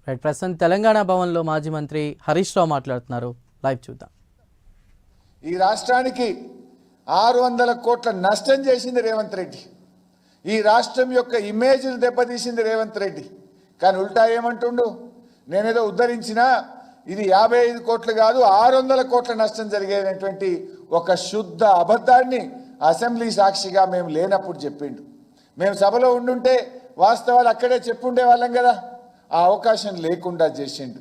Right, ప్రస్తుతం తెలంగాణ భవన్లో మాజీ మంత్రి హరీష్ రావు మాట్లాడుతున్నారు. లైవ్ చూద్దాం. ఈ రాష్ట్రానికి 600 కోట్ల నష్టం చేసింది రేవంత్ రెడ్డి. ఈ రాష్ట్రం యొక్క ఇమేజ్ను దెబ్బతీసింది రేవంత్ రెడ్డి. కానీ ఉల్టా ఏమంటుండు, నేనేదో ఉద్ధరించినా ఇది 55 కోట్లు కాదు 600 కోట్ల నష్టం జరిగేటువంటి ఒక శుద్ధ అబద్ధాన్ని అసెంబ్లీ సాక్షిగా మేము లేనప్పుడు చెప్పిండు. మేము సభలో ఉండుంటే వాస్తవాలు అక్కడే చెప్పుండే వాళ్ళం కదా, ఆ అవకాశం లేకుండా చేసిండు.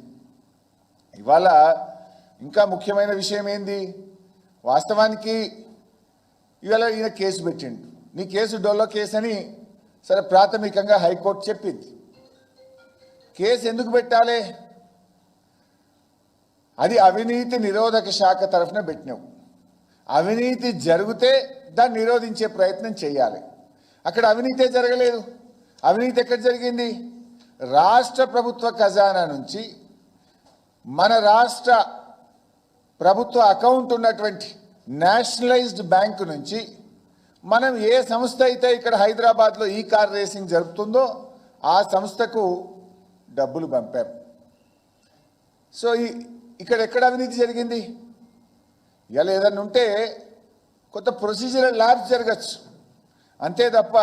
ఇవాళ ఇంకా ముఖ్యమైన విషయం ఏంది, వాస్తవానికి ఇవాళ ఈయన కేసు పెట్టిండు. నీ కేసు డొల్ల కేసు అని సరే ప్రాథమికంగా హైకోర్టు చెప్పింది. కేసు ఎందుకు పెట్టాలి, అది అవినీతి నిరోధక శాఖ తరఫున పెట్టినావు. అవినీతి జరిగితే దాన్ని నిరోధించే ప్రయత్నం చేయాలి. అక్కడ అవినీతే జరగలేదు. అవినీతి ఎక్కడ జరిగింది, రాష్ట్ర ప్రభుత్వ ఖజానా నుంచి మన రాష్ట్ర ప్రభుత్వ అకౌంట్ ఉన్నటువంటి నేషనలైజ్డ్ బ్యాంకు నుంచి మనం ఏ సంస్థ అయితే ఇక్కడ హైదరాబాద్లో ఈ కార్ రేసింగ్ జరుపుతుందో ఆ సంస్థకు డబ్బులు పంపాం. సో ఇక్కడ ఎక్కడ అవినీతి జరిగింది, ఇలా ఏదన్నా ఉంటే కొత్త ప్రొసీజరల్ ల్యాబ్స్ జరగచ్చు, అంతే తప్ప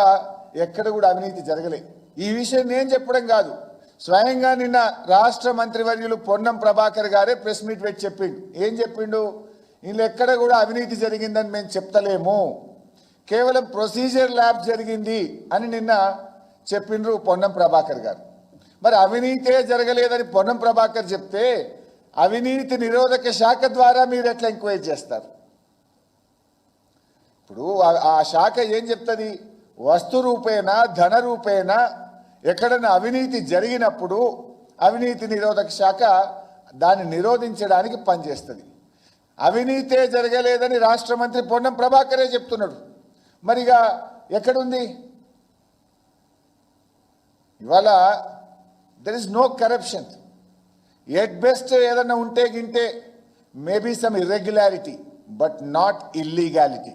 ఎక్కడ కూడా అవినీతి జరగలే. ఈ విషయం నేను చెప్పడం కాదు, స్వయంగా నిన్న రాష్ట్ర మంత్రివర్యులు పొన్నం ప్రభాకర్ గారే ప్రెస్ మీట్ పెట్టి చెప్పిండు. ఏం చెప్పిండు, వీళ్ళు ఎక్కడ కూడా అవినీతి జరిగిందని మేము చెప్తలేము, కేవలం ప్రొసీజర్ ల్యాబ్ జరిగింది అని నిన్న చెప్పిండ్రు పొన్నం ప్రభాకర్ గారు. మరి అవినీతే జరగలేదని పొన్నం ప్రభాకర్ చెప్తే అవినీతి నిరోధక శాఖ ద్వారా మీరు ఎట్లా ఎంక్వైరీ చేస్తారు? ఇప్పుడు ఆ శాఖ ఏం చెప్తుంది, వస్తు రూపేణ ధన రూపేణ ఎక్కడన్నా అవినీతి జరిగినప్పుడు అవినీతి నిరోధక శాఖ దాన్ని నిరోధించడానికి పనిచేస్తుంది. అవినీతే జరగలేదని రాష్ట్ర మంత్రి పొన్నం ప్రభాకరే చెప్తున్నాడు. మరిగా ఎక్కడుంది? ఇవాళ there is no corruption. At best ఏదన్నా ఉంటే గింటే maybe some irregularity but not illegality.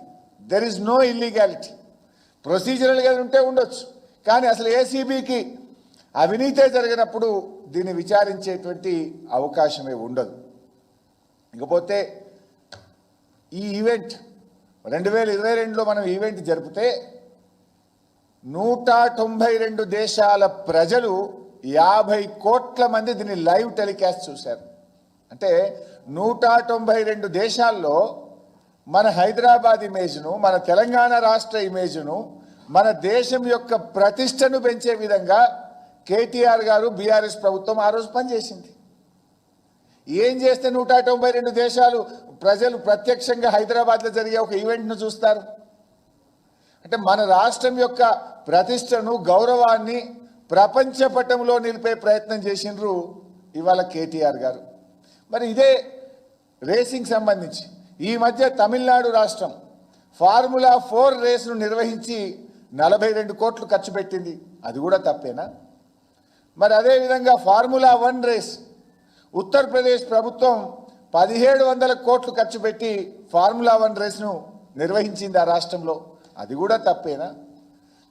There is no illegality. ప్రొసీజరల్గా ఉంటే ఉండొచ్చు, కానీ అసలు ఏసీబీకి అవినీతే జరిగినప్పుడు దీన్ని విచారించేటువంటి అవకాశమే ఉండదు. ఇకపోతే ఈ ఈవెంట్ 2022లో మనం ఈవెంట్ జరిపితే 192 దేశాల ప్రజలు 50 కోట్ల మంది దీన్ని లైవ్ టెలికాస్ట్ చూశారు. అంటే 192 దేశాల్లో మన హైదరాబాద్ ఇమేజ్ను, మన తెలంగాణ రాష్ట్ర ఇమేజ్ను, మన దేశం యొక్క ప్రతిష్టను పెంచే విధంగా కేటీఆర్ గారు బీఆర్ఎస్ ప్రభుత్వం ఆ రోజు పనిచేసింది. ఏం చేస్తే 192 దేశాలు ప్రజలు ప్రత్యక్షంగా హైదరాబాద్లో జరిగే ఒక ఈవెంట్ను చూస్తారు? అంటే మన రాష్ట్రం యొక్క ప్రతిష్టను, గౌరవాన్ని ప్రపంచ పటంలో నిలిపే ప్రయత్నం చేసిండ్రు ఇవాళ కేటీఆర్ గారు. మరి ఇదే రేసింగ్ సంబంధించి ఈ మధ్య తమిళనాడు రాష్ట్రం ఫార్ములా 4 రేసును నిర్వహించి 42 కోట్లు ఖర్చు పెట్టింది. అది కూడా తప్పేనా? మరి అదేవిధంగా ఫార్ములా 1 రేస్ ఉత్తరప్రదేశ్ ప్రభుత్వం 1700 కోట్లు ఖర్చు పెట్టి ఫార్ములా 1 రేస్ను నిర్వహించింది ఆ రాష్ట్రంలో. అది కూడా తప్పేనా?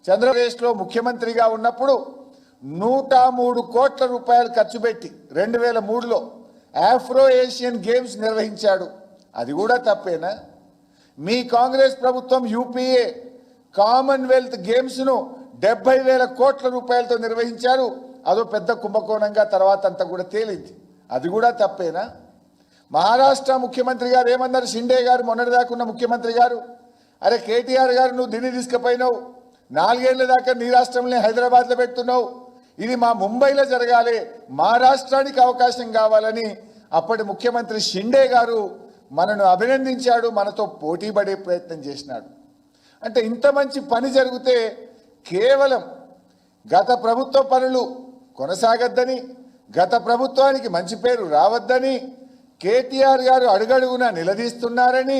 చంద్రప్రదేశ్లో ముఖ్యమంత్రిగా ఉన్నప్పుడు 103 కోట్ల రూపాయలు ఖర్చు పెట్టి 2003లో ఆఫ్రో ఏషియన్ గేమ్స్ నిర్వహించాడు. అది కూడా తప్పేనా? మీ కాంగ్రెస్ ప్రభుత్వం యూపీఏ కామన్వెల్త్ గేమ్స్ను 70,000 కోట్ల రూపాయలతో నిర్వహించారు. అదో పెద్ద కుంభకోణంగా తర్వాత అంతా కూడా తేలింది. అది కూడా తప్పేనా? మహారాష్ట్ర ముఖ్యమంత్రి గారు ఏమన్నారు, షిండే గారు మొన్నటిదాకా ఉన్న ముఖ్యమంత్రి గారు, అరే కేటీఆర్ గారు నువ్వు ఢిల్లీ తీసుకుపోయినావు, 4 ఏళ్ల దాకా నీ రాష్ట్రంలో హైదరాబాద్లో పెడుతున్నావు, ఇది మా ముంబైలో జరగాలి, మా రాష్ట్రానికి అవకాశం కావాలని అప్పటి ముఖ్యమంత్రి షిండే గారు మనను అభినందించాడు, మనతో పోటీ పడే ప్రయత్నం చేసినాడు. అంటే ఇంత మంచి పని జరిగితే కేవలం గత ప్రభుత్వ పనులు కొనసాగద్దని, గత ప్రభుత్వానికి మంచి పేరు రావద్దని కేటీఆర్ గారు అడుగడుగునా నిలదీస్తున్నారని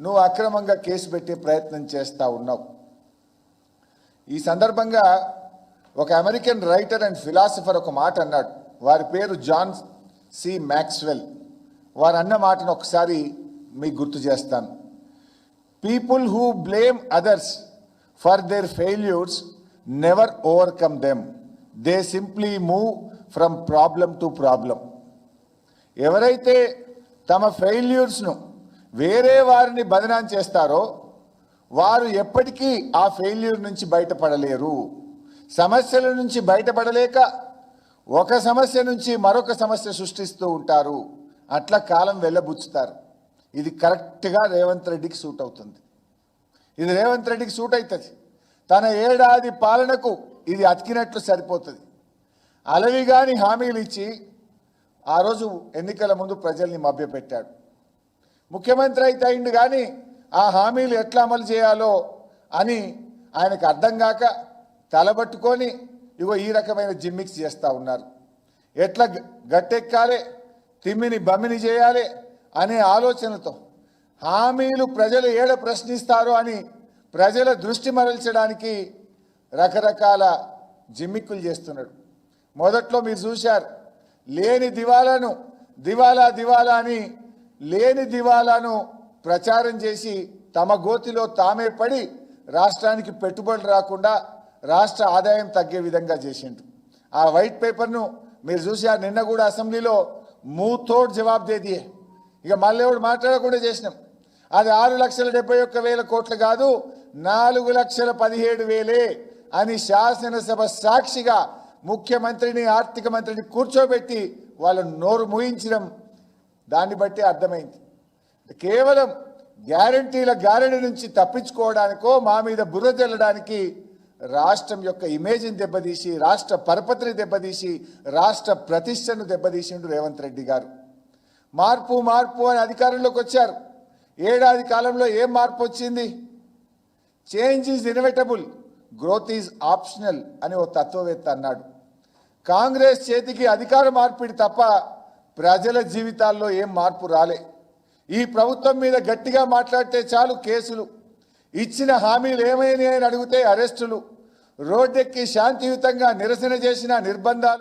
నువ్వు అక్రమంగా కేసు పెట్టే ప్రయత్నం చేస్తూ ఉన్నావు. ఈ సందర్భంగా ఒక అమెరికన్ రైటర్ అండ్ ఫిలాసఫర్ ఒక మాట అన్నాడు. వారి పేరు జాన్ సి మ్యాక్స్వెల్. వారు అన్న మాటను ఒకసారి మీకు గుర్తు చేస్తాను. People who blame others for their failures never overcome them. They simply move from problem to problem. ఎవరైతే తమ ఫెయిల్యూర్స్ను వేరే వారిని బదనాం చేస్తారో వారు ఎప్పటికీ ఆ ఫెయిల్యూర్ నుంచి బయటపడలేరు. సమస్యల నుంచి బయటపడలేక ఒక సమస్య నుంచి మరొక సమస్య సృష్టిస్తూ ఉంటారు. అట్లా కాలం వెళ్ళబుచ్చుతారు. ఇది కరెక్ట్గా రేవంత్ రెడ్డికి సూట్ అవుతుంది. ఇది రేవంత్ రెడ్డికి సూట్ అవుతుంది. తన ఏడాది పాలనకు ఇది అతికినట్లు సరిపోతుంది. అలవిగాని హామీలు ఇచ్చి ఆ రోజు ఎన్నికల ముందు ప్రజల్ని మభ్యపెట్టాడు. ముఖ్యమంత్రి అయితే అయింది కానీ ఆ హామీలు ఎట్లా అమలు చేయాలో అని ఆయనకు అర్థం కాక తలబట్టుకొని ఇగో ఈ రకమైన జిమ్మిక్స్ చేస్తూ ఉన్నారు. ఎట్లా గట్టెక్కాలి, తిమ్మిని బమ్మిని చేయాలి అనే ఆలోచనతో హామీలు ప్రజలు ఏడ ప్రశ్నిస్తారో అని ప్రజల దృష్టి మరల్చడానికి రకరకాల జిమ్మిక్కులు చేస్తున్నాడు. మొదట్లో మీరు చూశారు, లేని దివాలాను దివాలా దివాలా అని లేని దివాలాను ప్రచారం చేసి తమ గోతిలో తామే పడి రాష్ట్రానికి పెట్టుబడులు రాకుండా రాష్ట్ర ఆదాయం తగ్గే విధంగా చేసిండు. ఆ వైట్ పేపర్ను మీరు చూశారు. నిన్న కూడా అసెంబ్లీలో మూతోడ్ జవాబు దేదియే. ఇక మళ్ళీ ఎవడు మాట్లాడకుండా చేసినాం. అది 6,71,000 కోట్లు కాదు, 4,17,000 అని శాసనసభ సాక్షిగా ముఖ్యమంత్రిని ఆర్థిక మంత్రిని కూర్చోబెట్టి వాళ్ళను నోరు మూయించడం. దాన్ని బట్టి అర్థమైంది కేవలం గ్యారంటీల గారడి నుంచి తప్పించుకోవడానికో మా మీద బుర్ర జల్లడానికి రాష్ట్రం యొక్క ఇమేజ్ని దెబ్బతీసి, రాష్ట్ర పరపతిని దెబ్బతీసి, రాష్ట్ర ప్రతిష్టను దెబ్బతీసిండు రేవంత్ రెడ్డి గారు. మార్పు మార్పు అని అధికారంలోకి వచ్చారు. ఏడాది కాలంలో ఏం మార్పు వచ్చింది? Change is inevitable, growth is optional అని ఓ తత్వవేత్త అన్నాడు. కాంగ్రెస్ చేతికి అధికార మార్పిడి తప్ప ప్రజల జీవితాల్లో ఏం మార్పు రాలే. ఈ ప్రభుత్వం మీద గట్టిగా మాట్లాడితే చాలు కేసులు, ఇచ్చిన హామీలు ఏమైనాయని అడిగితే అరెస్టులు, రోడ్డెక్కి శాంతియుతంగా నిరసన చేసిన నిర్బంధాలు.